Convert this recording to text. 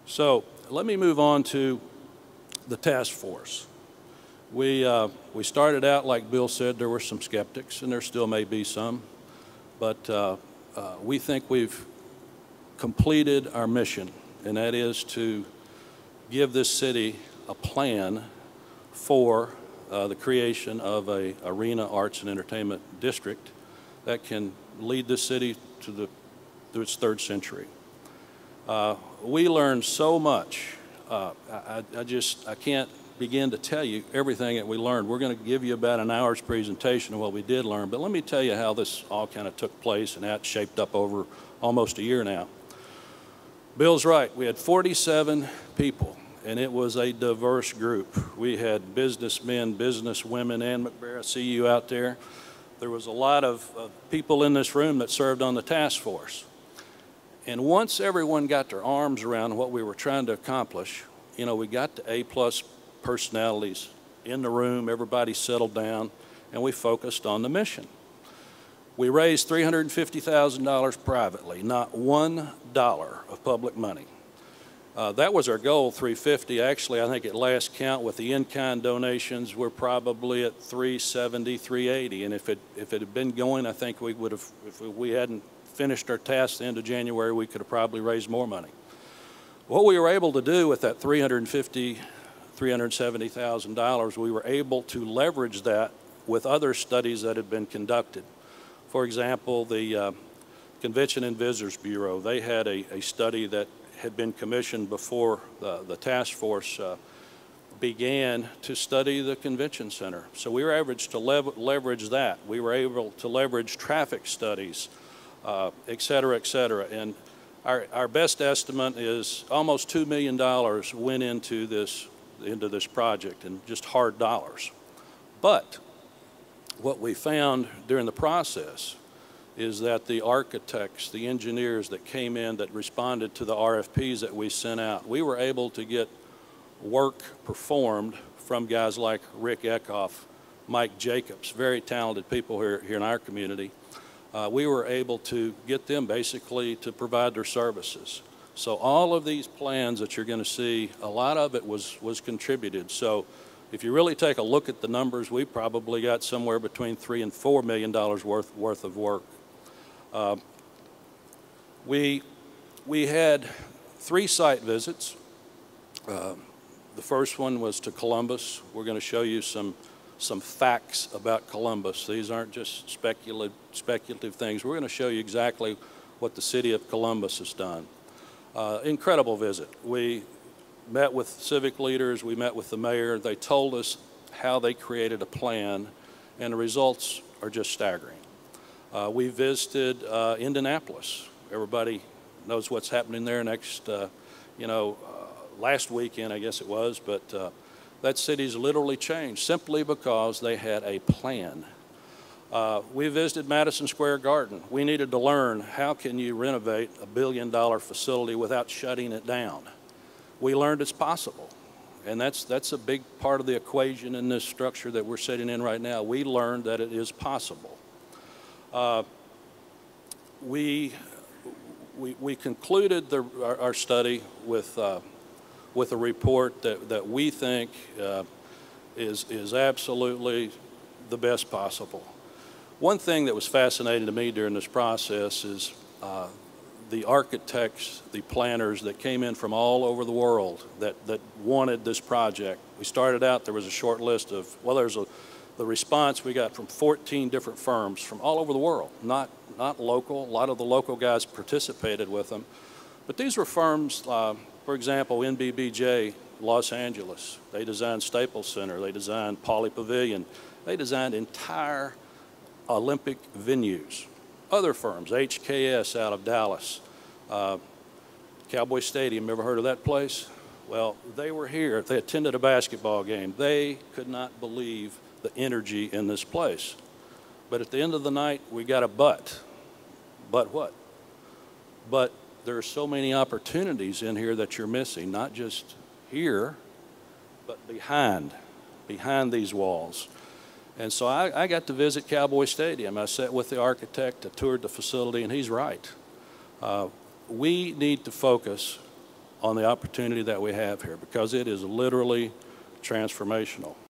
So let me move on to the task force. We started out, like Bill said, there were some skeptics, and there still may be some, but we think we've completed our mission, and that is to give this city a plan for the creation of a arena, arts, and entertainment district that can lead the city to its third century. We learned so much. I can't begin to tell you everything that we learned. We're going to give you about an hour's presentation of what we did learn, but let me tell you how this all kind of took place and how it shaped up over almost a year now. Bill's right. We had 47 people, and it was a diverse group. We had businessmen, businesswomen. Ann McBair, I see you out there. There was a lot of people in this room that served on the task force. And once everyone got their arms around what we were trying to accomplish, you know, we got the A-plus personalities in the room, everybody settled down, and we focused on the mission. We raised $350,000 privately, not $1 of public money. That was our goal, $350. Actually, I think at last count with the in-kind donations, we're probably at $370, $380. And if it had been going, I think we would have, if we hadn't finished our task at the end of January, we could have probably raised more money. What we were able to do with that $370,000, we were able to leverage that with other studies that had been conducted. For example, the Convention and Visitors Bureau, they had a study that had been commissioned before the task force began to study the convention center. So we were able to leverage that. We were able to leverage traffic studies, et cetera, et cetera. And our best estimate is almost $2 million went into this project, and just hard dollars. But what we found during the process is that the architects, the engineers that came in that responded to the RFPs that we sent out, we were able to get work performed from guys like Rick Eckhoff, Mike Jacobs, very talented people here in our community. We were able to get them basically to provide their services. So all of these plans that you're going to see, a lot of it was contributed. So if you really take a look at the numbers, we probably got somewhere between $3 and $4 million worth of work. We had 3 site visits. The first one was to Columbus. We're going to show you some facts about Columbus. These aren't just speculative things. We're going to show you exactly what the city of Columbus has done. Incredible visit. We met with civic leaders. We met with the mayor. They told us how they created a plan, and the results are just staggering. We visited Indianapolis. Everybody knows what's happening there next, last weekend, I guess it was, but that city's literally changed simply because they had a plan. We visited Madison Square Garden. We needed to learn how can you renovate a $1 billion facility without shutting it down. We learned it's possible, and that's a big part of the equation in this structure that we're sitting in right now. We learned that it is possible. We concluded our study with a report that we think is absolutely the best possible. One thing that was fascinating to me during this process is the architects, the planners that came in from all over the world that wanted this project. We started out, there was a short list of, well, the response we got from 14 different firms from all over the world, not local. A lot of the local guys participated with them. But these were firms, for example, NBBJ, Los Angeles. They designed Staples Center. They designed Pauley Pavilion. They designed entire Olympic venues. Other firms, HKS out of Dallas, Cowboy Stadium, ever heard of that place? Well, they were here. They attended a basketball game. They could not believe the energy in this place. But at the end of the night, we got a but. But what? But there are so many opportunities in here that you're missing, not just here, but behind these walls. And so I got to visit Cowboy Stadium. I sat with the architect, I toured the facility, and he's right. We need to focus on the opportunity that we have here, because it is literally transformational.